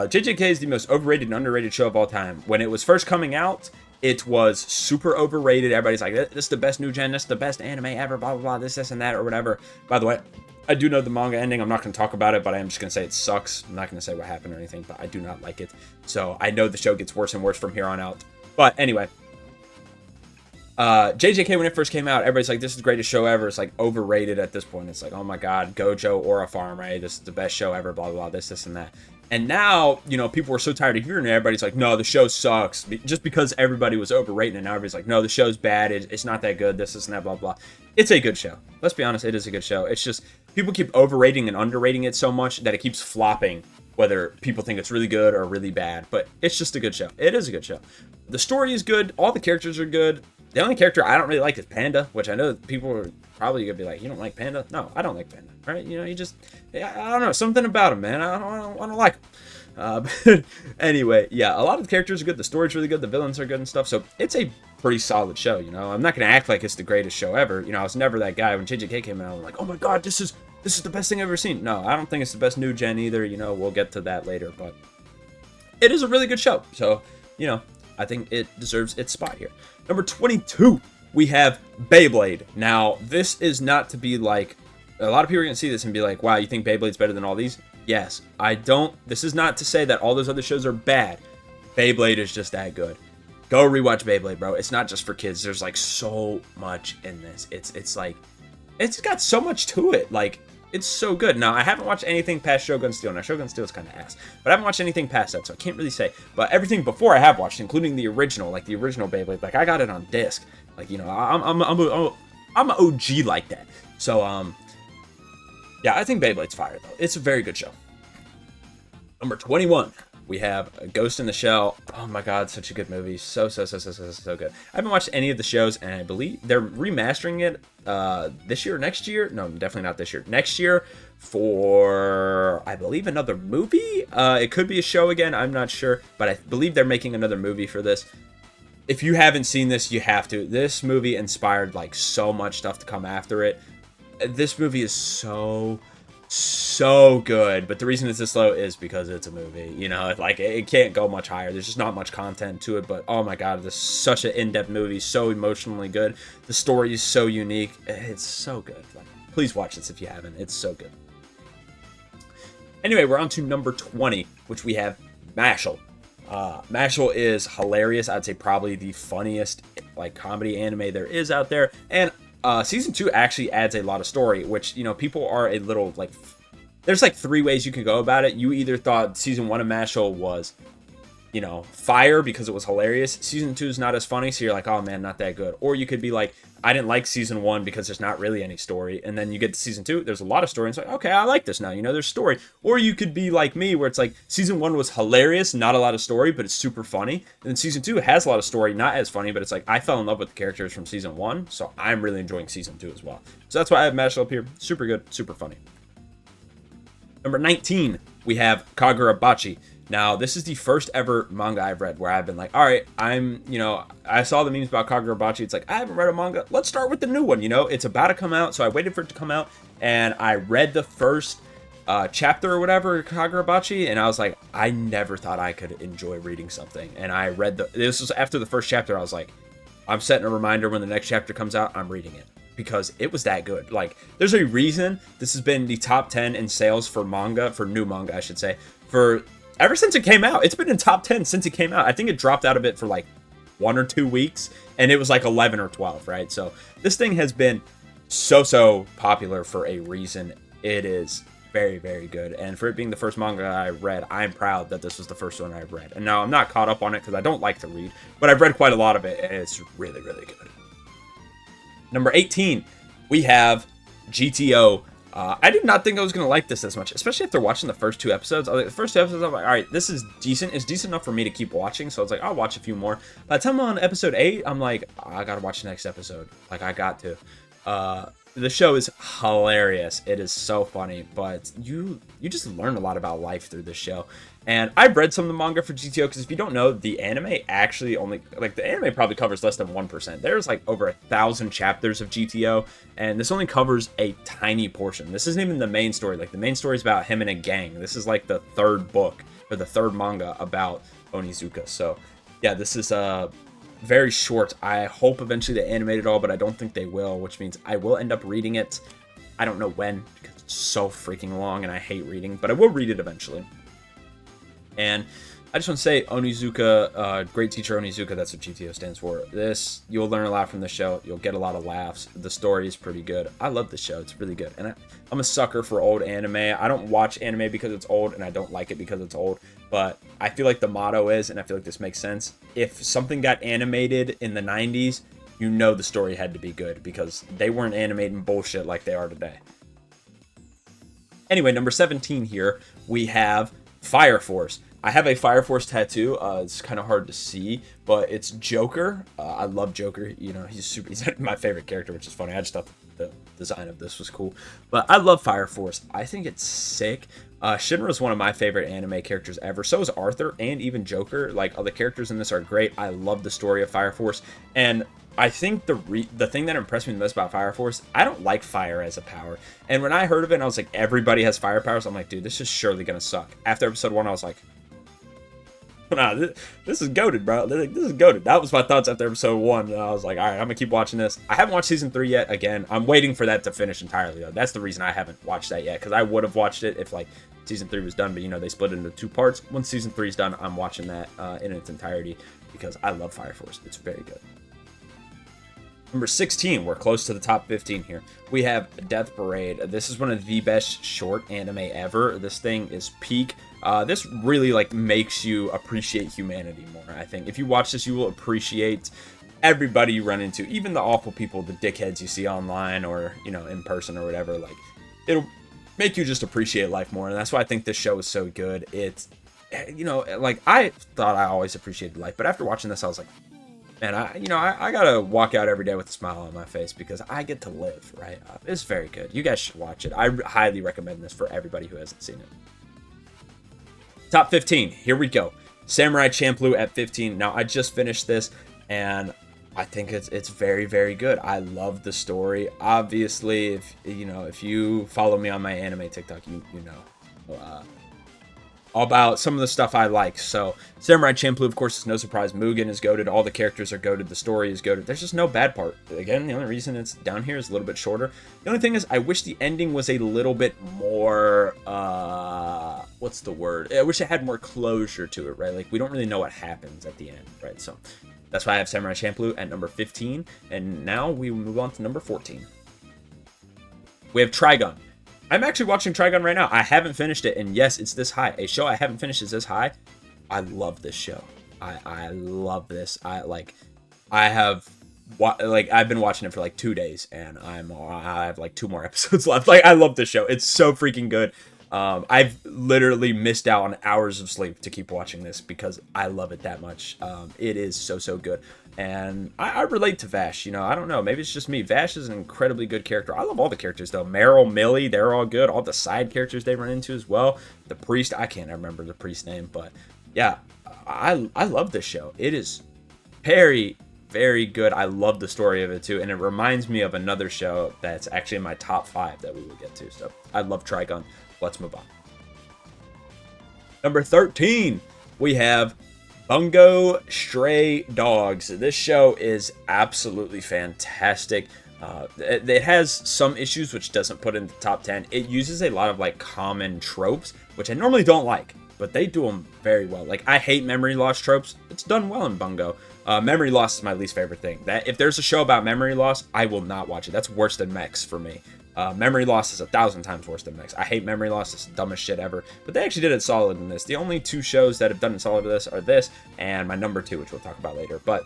JJK is the most overrated and underrated show of all time. When it was first coming out, it was super overrated. Everybody's like, this is the best new gen. This is the best anime ever, blah, blah, blah, this, and that, or whatever. By the way, I do know the manga ending. I'm not going to talk about it, but I am just going to say it sucks. I'm not going to say what happened or anything, but I do not like it. So I know the show gets worse and worse from here on out. But anyway, JJK, when it first came out, everybody's like, this is the greatest show ever. It's like overrated at this point. It's like, oh my god, Gojo or a farm, right? This is the best show ever, blah, blah, blah, this, and that. And now, you know, people are so tired of hearing it. Everybody's like, no, the show sucks. Just because everybody was overrating it, now everybody's like, no, the show's bad. It's not that good. This, and that, blah, blah. It's a good show. Let's be honest, it is a good show. It's just people keep overrating and underrating it so much that it keeps flopping, whether people think it's really good or really bad. But it's just a good show. It is a good show. The story is good. All the characters are good. The only character I don't really like is Panda, which I know people are probably going to be like, you don't like Panda? No, I don't like Panda, right? You know, you just, I don't know, something about him, man. I don't like him. But anyway, yeah, a lot of the characters are good. The story's really good. The villains are good and stuff. So it's a pretty solid show, you know. I'm not going to act like it's the greatest show ever. You know, I was never that guy. When JJK came out, I'm like, oh my god, this is the best thing I've ever seen. No, I don't think it's the best new gen either. You know, we'll get to that later. But it is a really good show. So, you know, I think it deserves its spot here. Number 22, we have Beyblade. Now, this is not to be like, a lot of people are going to see this and be like, wow, you think Beyblade's better than all these? Yes, I don't. This is not to say that all those other shows are bad. Beyblade is just that good. Go rewatch Beyblade, bro. It's not just for kids. There's like so much in this. It's like, it's got so much to it. Like, it's so good. Now, I haven't watched anything past Shogun Steel. Now, Shogun Steel is kind of ass. But I haven't watched anything past that, so I can't really say. But everything before I have watched, including the original, like the original Beyblade, like I got it on disc. Like, you know, I'm an OG like that. So, yeah, I think Beyblade's fire, though. It's a very good show. Number 21, we have Ghost in the Shell. Oh my god, such a good movie. So good. I haven't watched any of the shows, and I believe they're remastering it this year or next year. No, definitely not this year. Next year for, I believe, another movie. It could be a show again. I'm not sure, but I believe they're making another movie for this. If you haven't seen this, you have to. This movie inspired like so much stuff to come after it. This movie is so good, but the reason it's this low is because it's a movie. You know, like it can't go much higher. There's just not much content to it, but oh my god, this is such an in-depth movie, so emotionally good. The story is so unique. It's so good. Like, please watch this if you haven't. It's so good. Anyway, we're on to number 20, which we have Mashle. Mashle is hilarious. I'd say probably the funniest like comedy anime there is out there, and season 2 actually adds a lot of story, which, you know, people are a little like, there's like 3 ways you can go about it. You either thought season 1 of Mashle was you know, fire because it was hilarious. Season 2 is not as funny, so you're like, oh man, not that good. Or you could be like, I didn't like season 1 because there's not really any story. And then you get to season 2, there's a lot of story. And it's like, okay, I like this now. You know, there's story. Or you could be like me, where it's like, season 1 was hilarious, not a lot of story, but it's super funny. And then season 2 has a lot of story, not as funny, but it's like, I fell in love with the characters from season 1, so I'm really enjoying season 2 as well. So that's why I have Mashed Up here. Super good, super funny. Number 19, we have Kagurabachi. Now, this is the first ever manga I've read where I've been like, all right, I saw the memes about Kagurabachi. It's like, I haven't read a manga. Let's start with the new one. You know, it's about to come out. So I waited for it to come out and I read the first chapter or whatever, Kagurabachi. And I was like, I never thought I could enjoy reading something. And I read this was after the first chapter. I was like, I'm setting a reminder when the next chapter comes out, I'm reading it. Because it was that good. Like, there's a reason this has been the top 10 in sales for manga, for new manga, I should say, for ever since it came out. It's been in top 10 since it came out. I think it dropped out of it for like 1 or 2 weeks, and it was like 11 or 12, right? So this thing has been so popular for a reason. It is very, very good. And for it being the first manga I read, I'm proud that this was the first one I've read. And now I'm not caught up on it because I don't like to read, but I've read quite a lot of it, and it's really, really good. Number 18, we have GTO. I did not think I was going to like this as much, especially after watching the first 2 episodes. The first 2 episodes, I'm like, all right, this is decent. It's decent enough for me to keep watching. So I was like, I'll watch a few more. By the time I'm on episode 8, I'm like, I got to watch the next episode. Like, I got to. The show is hilarious. It is so funny, but you just learn a lot about life through this show. And I've read some of the manga for GTO because if you don't know, the anime actually only, like, the anime probably covers less than 1%. There's like over 1,000 chapters of GTO, and this only covers a tiny portion. This isn't even the main story. Like, the main story is about him and a gang. This is like the 3rd book or the 3rd manga about Onizuka. So yeah, this is very short. I hope eventually they animate it all, but I don't think they will, which means I will end up reading it. I don't know when because it's so freaking long and I hate reading, but I will read it eventually. And I just want to say, Onizuka, great teacher Onizuka, that's what GTO stands for. You'll learn a lot from the show. You'll get a lot of laughs. The story is pretty good. I love this show. It's really good. And I'm a sucker for old anime. I don't watch anime because it's old, and I don't like it because it's old. But I feel like the motto is, and I feel like this makes sense, if something got animated in the 90s, you know the story had to be good because they weren't animating bullshit like they are today. Anyway, number 17 here, we have Fire Force. I have a Fire Force tattoo. It's kind of hard to see, but it's Joker. I love Joker. You know, he's my favorite character, which is funny. I just thought the design of this was cool. But I love Fire Force. I think it's sick. Shinra is one of my favorite anime characters ever. So is Arthur and even Joker. Like, all the characters in this are great. I love the story of Fire Force. And I think the thing that impressed me the most about Fire Force, I don't like fire as a power. And when I heard of it, and I was like, everybody has fire powers. I'm like, dude, this is surely going to suck. After episode 1, I was like, nah, this is goated, bro. This is goated. That was my thoughts after episode 1. And I was like, all right, I'm going to keep watching this. I haven't watched season 3 yet. Again, I'm waiting for that to finish entirely, though. That's the reason I haven't watched that yet, because I would have watched it if, like, season 3 was done. But, you know, they split it into 2 parts. Once season 3 is done, I'm watching that in its entirety because I love Fire Force. It's very good. Number 16, we're close to the top 15 here. We have Death Parade. This is one of the best short anime ever. This thing is peak. This really, like, makes you appreciate humanity more, I think. If you watch this, you will appreciate everybody you run into, even the awful people, the dickheads you see online or, you know, in person or whatever. Like, it'll make you just appreciate life more, and that's why I think this show is so good. It's, you know, like, I thought I always appreciated life, but after watching this, I was like, man, I gotta walk out every day with a smile on my face because I get to live, right? It's very good. You guys should watch it. I highly recommend this for everybody who hasn't seen it. Top 15, here we go. Samurai Champloo at 15. Now, I just finished this, and I think it's very, very good. I love the story. Obviously, if you follow me on my anime TikTok, you know about some of the stuff I like. So Samurai Champloo, of course, is no surprise. Mugen is goated. All the characters are goated. The story is goated. There's just no bad part. Again, the only reason it's down here is a little bit shorter. The only thing is, I wish the ending was a little bit more, what's the word? I wish it had more closure to it, right? Like, we don't really know what happens at the end, right? So that's why I have Samurai Champloo at number 15. And now we move on to number 14. We have Trigun. I'm actually watching Trigun right now. I haven't finished it, and yes, it's this high. A show I haven't finished is this high. I love this show. I love this. I have I've been watching it for like 2 days, and I have like 2 more episodes left. Like, I love this show. It's so freaking good. I've literally missed out on hours of sleep to keep watching this because I love it that much. It is so good. And I relate to Vash. You know, I don't know. Maybe it's just me. Vash is an incredibly good character. I love all the characters, though. Meryl, Millie, they're all good. All the side characters they run into as well. The priest, I can't remember the priest's name, but yeah, I love this show. It is very, very good. I love the story of it, too. And it reminds me of another show that's actually in my top 5 that we will get to. So I love Trigun. Let's move on. Number 13, we have Bungo Stray Dogs. This show is absolutely fantastic. It has some issues which doesn't put in the top 10. It uses a lot of like common tropes, which I normally don't like, but they do them very well. Like, I hate memory loss tropes. It's done well in Bungo. Memory loss is my least favorite thing. That if there's a show about memory loss, I will not watch it. That's worse than mechs for me. Memory loss is 1,000 times worse than mechs. I hate memory loss. It's the dumbest shit ever. But they actually did it solid in this. The only 2 shows that have done it solid in this are this and my number 2, which we'll talk about later. But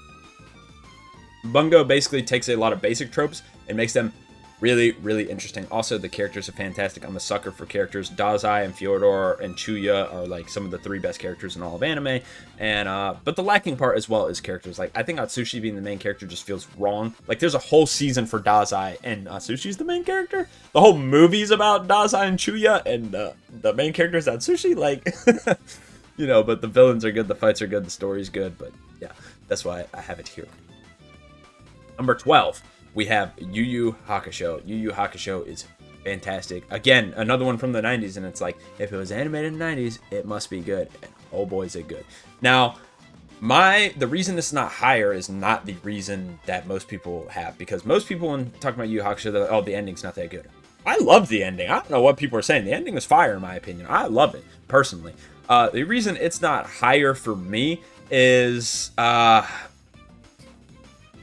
Bungo basically takes a lot of basic tropes and makes them really, really interesting. Also, the characters are fantastic. I'm a sucker for characters. Dazai and Fyodor and Chuya are like some of the 3 best characters in all of anime. And but the lacking part as well is characters. Like, I think Atsushi being the main character just feels wrong. Like, there's a whole season for Dazai and Atsushi's the main character. The whole movie's about Dazai and Chuya, and the main character is Atsushi. Like, you know, but the villains are good, the fights are good, the story's good. But yeah, that's why I have it here. Number 12. We have Yu Yu Hakusho. Yu Yu Hakusho is fantastic. Again, another one from the 90s, and it's like, if it was animated in the 90s, it must be good. And oh boy, is it good. Now, the reason this is not higher is not the reason that most people have, because most people, when talking about Yu Yu Hakusho, they're like, oh, the ending's not that good. I love the ending. I don't know what people are saying. The ending is fire, in my opinion. I love it, personally. The reason it's not higher for me is...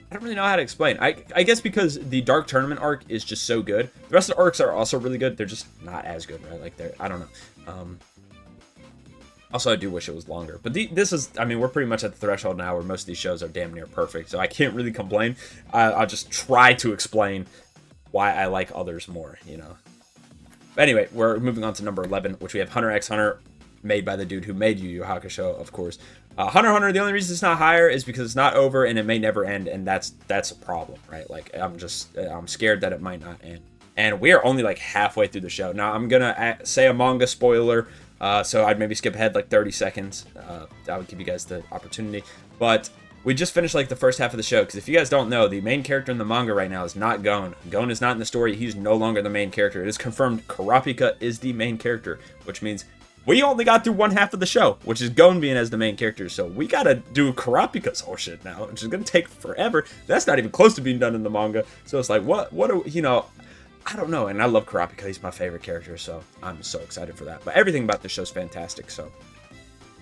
I don't really know how to explain. I guess because the Dark Tournament arc is just so good. The rest of the arcs are also really good. They're just not as good, right? Like, I don't know. Also, I do wish it was longer. But this is, I mean, we're pretty much at the threshold now where most of these shows are damn near perfect. So I can't really complain. I'll just try to explain why I like others more, you know. But anyway, we're moving on to number 11, which we have Hunter x Hunter, made by the dude who made Yu Yu Hakusho, of course. Hunter x Hunter, the only reason it's not higher is because it's not over and it may never end, and that's a problem, right? Like, I'm scared that it might not end. And we are only like halfway through the show. Now, I'm gonna say a manga spoiler, so I'd maybe skip ahead like 30 seconds. That would give you guys the opportunity. But we just finished like the first half of the show, because if you guys don't know, the main character in the manga right now is not Gon. Gon is not in the story. He's no longer the main character. It is confirmed Kurapika is the main character, which means we only got through one half of the show, which is Gon being as the main character. So we gotta do Kurapika's whole shit now, which is gonna take forever. That's not even close to being done in the manga. So it's like, what are we, you know, I don't know. And I love Kurapika. He's my favorite character, so I'm so excited for that. But everything about this show is fantastic, so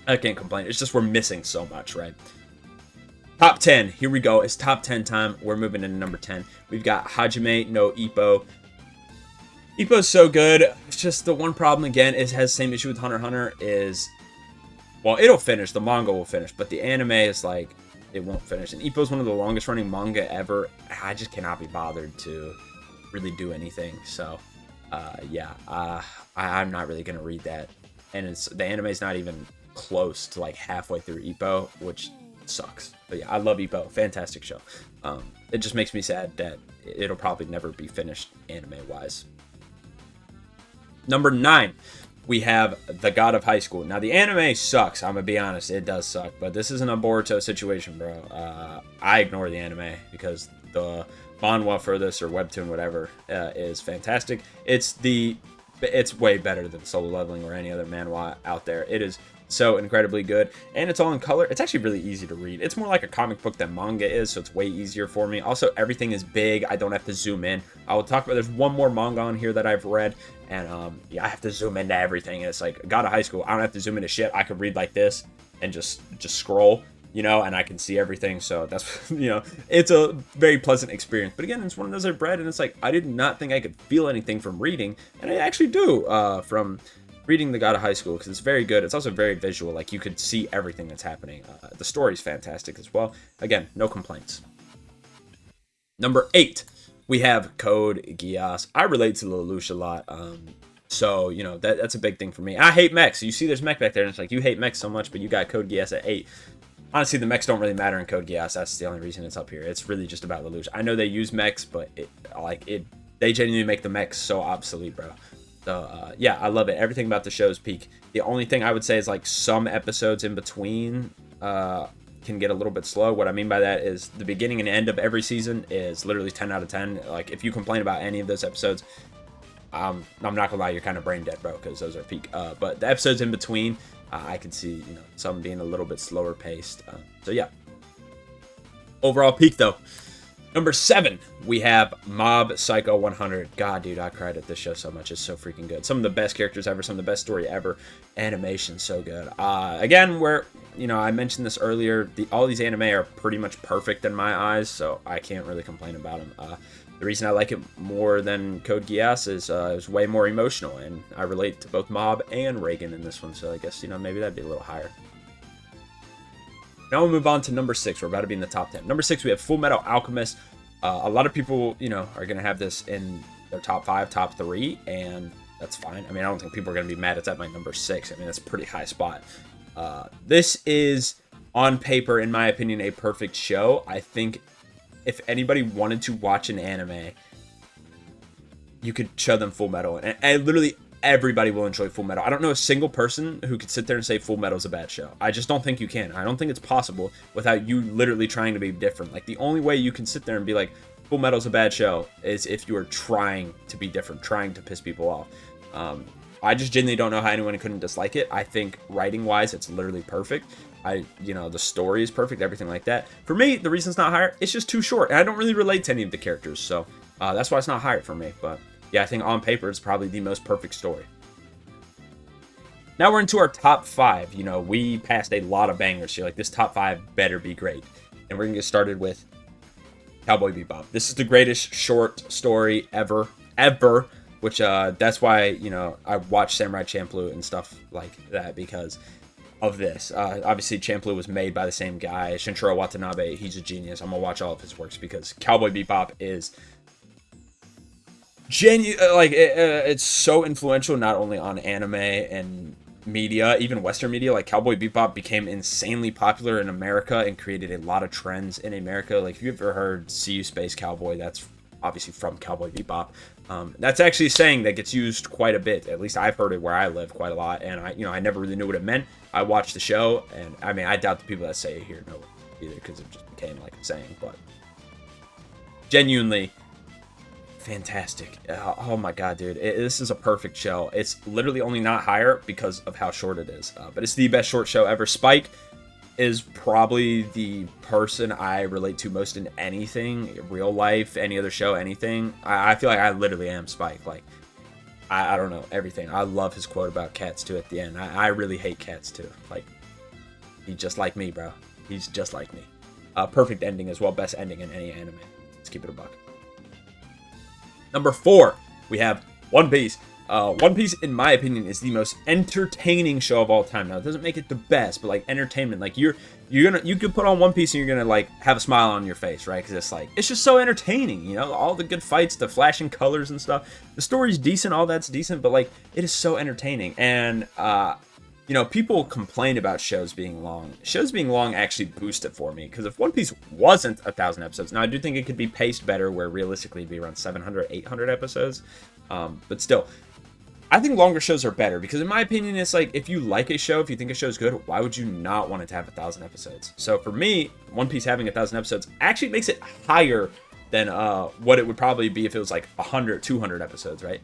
I can't complain. It's just we're missing so much, right? Top 10. Here we go. It's top 10 time. We're moving into number 10. We've got Hajime no Ippo. Ippo's so good. It's just the one problem, again, is has the same issue with Hunter x Hunter is, well, it'll finish. The manga will finish. But the anime is like, it won't finish. And Ippo's one of the longest running manga ever. I just cannot be bothered to really do anything. So, yeah. I'm not really going to read that. And the anime's not even close to like halfway through Ippo, which sucks. But yeah, I love Ippo. Fantastic show. It just makes me sad that it'll probably never be finished anime-wise. Number 9, we have The God of High School. Now, the anime sucks. I'm going to be honest. It does suck. But this isn't a Boruto situation, bro. I ignore the anime because the manhwa for this, or webtoon, whatever, is fantastic. It's way better than Solo Leveling or any other manhwa out there. It is so incredibly good, and it's all in color. It's actually really easy to read. It's more like a comic book than manga is, so it's way easier for me. Also, everything is big. I don't have to zoom in. I will talk about, there's one more manga on here that I've read, and yeah, I have to zoom into everything, and it's like, God of High School, I don't have to zoom into shit. I could read like this and just scroll, you know, and I can see everything. So that's, you know, it's a very pleasant experience. But again, it's one of those I've read, and it's like, I did not think I could feel anything from reading, and I actually do from reading The God of High School because it's very good. It's also very visual. Like, you could see everything that's happening. The story's fantastic as well. Again, no complaints. Number 8, we have Code Geass. I relate to Lelouch a lot. So, you know, that's a big thing for me. I hate mechs. You see there's mech back there, and it's like, you hate mechs so much, but you got Code Geass at 8. Honestly, the mechs don't really matter in Code Geass. That's the only reason it's up here. It's really just about Lelouch. I know they use mechs, but they genuinely make the mechs so obsolete, bro. So, yeah, I love it. Everything about the show is peak. The only thing I would say is, like, some episodes in between can get a little bit slow. What I mean by that is the beginning and end of every season is literally 10 out of 10. Like, if you complain about any of those episodes, I'm not gonna lie, you're kind of brain dead, bro, because those are peak. But the episodes in between, I could see, you know, some being a little bit slower paced. So yeah, overall peak though. Number 7, we have Mob Psycho 100. God, dude, I cried at this show so much. It's so freaking good. Some of the best characters ever. Some of the best story ever. Animation, so good. Again, you know, I mentioned this earlier. All these anime are pretty much perfect in my eyes, so I can't really complain about them. The reason I like it more than Code Geass is it's way more emotional, and I relate to both Mob and Reagan in this one, so I guess, you know, maybe that'd be a little higher. Now we'll move on to number 6. We're about to be in the top 10. Number 6, we have Fullmetal Alchemist. A lot of people, you know, are going to have this in their top 5, top 3, and that's fine. I mean, I don't think people are going to be mad it's at my number 6. I mean, that's a pretty high spot. This is, on paper, in my opinion, a perfect show. I think if anybody wanted to watch an anime, you could show them Fullmetal, and literally everybody will enjoy Fullmetal. I don't know a single person who could sit there and say Fullmetal is a bad show. I just don't think you can. I don't think it's possible without you literally trying to be different. Like, the only way you can sit there and be like, Fullmetal is a bad show is if you are trying to be different, trying to piss people off. I just genuinely don't know how anyone couldn't dislike it. I think writing-wise, it's literally perfect. You know, the story is perfect, everything like that. For me, the reason it's not higher, it's just too short. And I don't really relate to any of the characters, so that's why it's not higher for me. But yeah, I think on paper, it's probably the most perfect story. Now we're into our top 5. You know, we passed a lot of bangers here. Like, this top 5 better be great. And we're going to get started with Cowboy Bebop. This is the greatest short story ever. Which, that's why, you know, I watch Samurai Champloo and stuff like that because of this. Obviously, Champloo was made by the same guy. Shinichiro Watanabe, he's a genius. I'm going to watch all of his works because Cowboy Bebop is it's so influential not only on anime and media, even Western media. Like, Cowboy Bebop became insanely popular in America and created a lot of trends in America. Like, if you've ever heard "See You Space Cowboy," that's obviously from Cowboy Bebop. That's actually a saying that gets used quite a bit. At least I've heard it where I live quite a lot, and I never really knew what it meant. I watched the show, and I mean, I doubt the people that say it here know it either because it just became like a saying. But genuinely fantastic. Oh my god, dude, this is a perfect show. It's literally only not higher because of how short it is, but it's the best short show ever. Spike is probably the person I relate to most in anything, real life, any other show, anything. I feel like I literally am Spike. Like, I don't know, everything. I love his quote about cats too at the end. I really hate cats too. Like, he's just like me, bro. He's just like me. Perfect ending as well. Best ending in any anime. Let's keep it a buck. Number 4, we have One Piece. One Piece, in my opinion, is the most entertaining show of all time. Now, it doesn't make it the best, but like entertainment, like you could put on One Piece and you're gonna like have a smile on your face, right? Because it's just so entertaining, you know, all the good fights, the flashing colors and stuff. The story's decent, all that's decent, but like it is so entertaining. And you know, people complain about shows being long. Shows being long actually boost it for me, because if One Piece wasn't 1,000 episodes, now I do think it could be paced better, where realistically it'd be around 700, 800 episodes, but still. I think longer shows are better because, in my opinion, it's like if you like a show, if you think a show is good, why would you not want it to have 1,000 episodes? So for me, One Piece having 1,000 episodes actually makes it higher than what it would probably be if it was like 100, 200 episodes, right?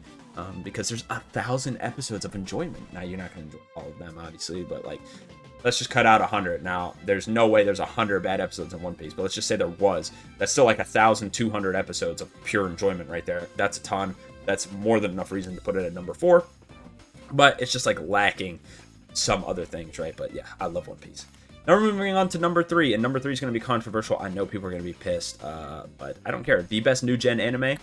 Because there's 1,000 episodes of enjoyment. Now, you're not going to enjoy all of them, obviously, but like, let's just cut out 100. Now, there's no way there's 100 bad episodes in One Piece, but let's just say there was. That's still like 1,200 episodes of pure enjoyment right there. That's a ton. That's more than enough reason to put it at number 4. But it's just like lacking some other things, right? But yeah, I love One Piece. Now we're moving on to number 3, and number 3 is going to be controversial. I know people are going to be pissed, but I don't care. The best new gen anime,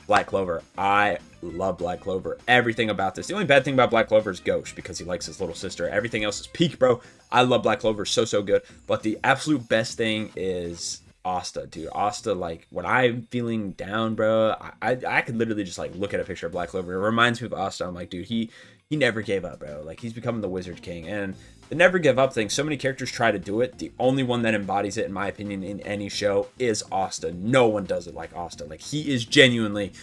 Black Clover. I love Black Clover. Everything about this. The only bad thing about Black Clover is Ghost because he likes his little sister. Everything else is peak, bro. I love Black Clover so good. But the absolute best thing is Asta, dude. Asta, like, when I'm feeling down, bro, I could literally just, like, look at a picture of Black Clover. It reminds me of Asta. I'm like, dude, he never gave up, bro. Like, he's becoming the Wizard King. And the never give up thing, so many characters try to do it. The only one that embodies it, in my opinion, in any show is Asta. No one does it like Asta. Like, he is genuinely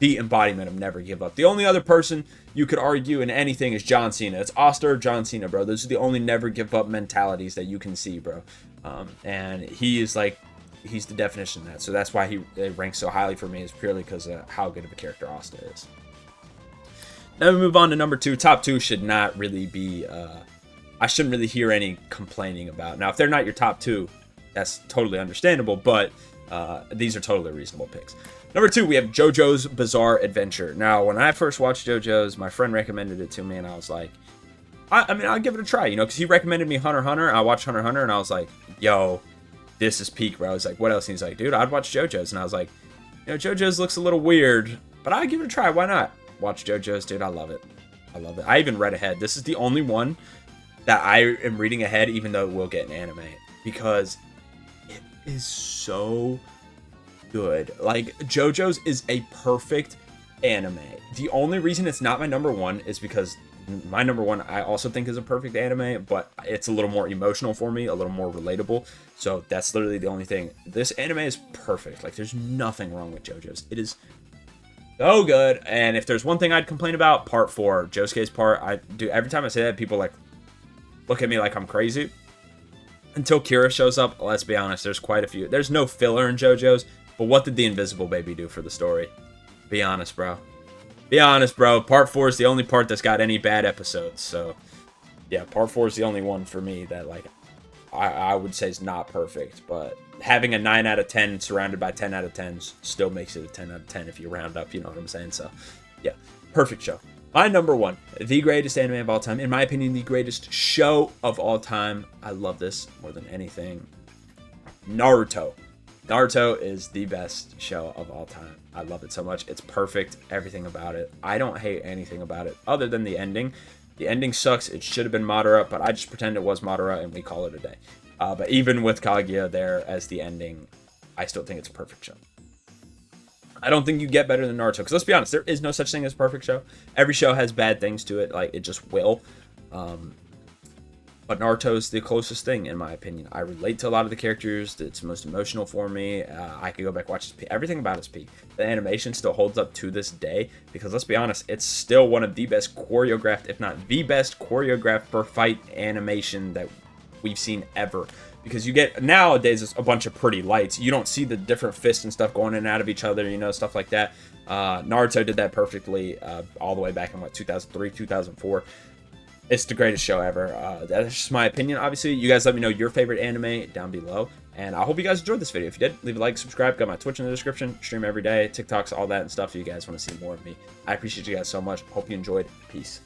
the embodiment of never give up. The only other person you could argue in anything is John Cena. It's Asta or John Cena, bro. Those are the only never give up mentalities that you can see, bro. And he is like, he's the definition of that. So that's why he ranks so highly for me, is purely because of how good of a character Asta is. Now we move on to number 2. Top 2 should not really be, I shouldn't really hear any complaining about. Now, if they're not your top 2, that's totally understandable, but these are totally reasonable picks. Number 2, we have JoJo's Bizarre Adventure. Now, when I first watched JoJo's, my friend recommended it to me, and I was like, I mean, I'll give it a try, you know, because he recommended me Hunter x Hunter. I watched Hunter x Hunter, and I was like, yo, this is peak, bro. I was like, what else? And he's like, dude, I'd watch JoJo's. And I was like, you know, JoJo's looks a little weird, but I'd give it a try. Why not? Watch JoJo's, dude. I love it. I love it. I even read ahead. This is the only one that I am reading ahead, even though it will get an anime, because it is so good. Like, JoJo's is a perfect anime. The only reason it's not my number 1 is because my number 1 I also think is a perfect anime, but it's a little more emotional for me, a little more relatable. So that's literally the only thing. This anime is perfect. Like, there's nothing wrong with JoJo's. It is so good. And if there's one thing I'd complain about, part 4, Josuke's part, I do every time I say that, people like look at me like I'm crazy. Until Kira shows up, let's be honest, there's quite a few. There's no filler in JoJo's, but what did the Invisible Baby do for the story? Be honest, bro. Be honest, bro. Part 4 is the only part that's got any bad episodes. So, yeah, part 4 is the only one for me that, like, I would say is not perfect. But having a 9 out of 10 surrounded by 10 out of 10s still makes it a 10 out of 10 if you round up, you know what I'm saying? So, yeah, perfect show. My number 1, the greatest anime of all time. In my opinion, the greatest show of all time. I love this more than anything. Naruto. Naruto is the best show of all time. I love it so much. It's perfect. Everything about it. I don't hate anything about it other than the ending. The ending sucks. It should have been Madara, but I just pretend it was Madara and we call it a day. But even with Kaguya there as the ending, I still think it's a perfect show. I don't think you get better than Naruto, because let's be honest, there is no such thing as a perfect show. Every show has bad things to it, like it just will. But Naruto's the closest thing, in my opinion. I relate to a lot of the characters. It's most emotional for me. I could go back and watch everything about it's peak. The animation still holds up to this day, because let's be honest, it's still one of the best choreographed, if not the best choreographed per fight animation that we've seen ever. Because you get, nowadays, it's a bunch of pretty lights. You don't see the different fists and stuff going in and out of each other, you know, stuff like that. Naruto did that perfectly all the way back in, what, 2003, 2004. It's the greatest show ever. That's just my opinion. Obviously, you guys let me know your favorite anime down below. And I hope you guys enjoyed this video. If you did, leave a like, subscribe. Got my Twitch in the description. Stream every day. TikToks, all that and stuff. If you guys want to see more of me. I appreciate you guys so much. Hope you enjoyed. Peace.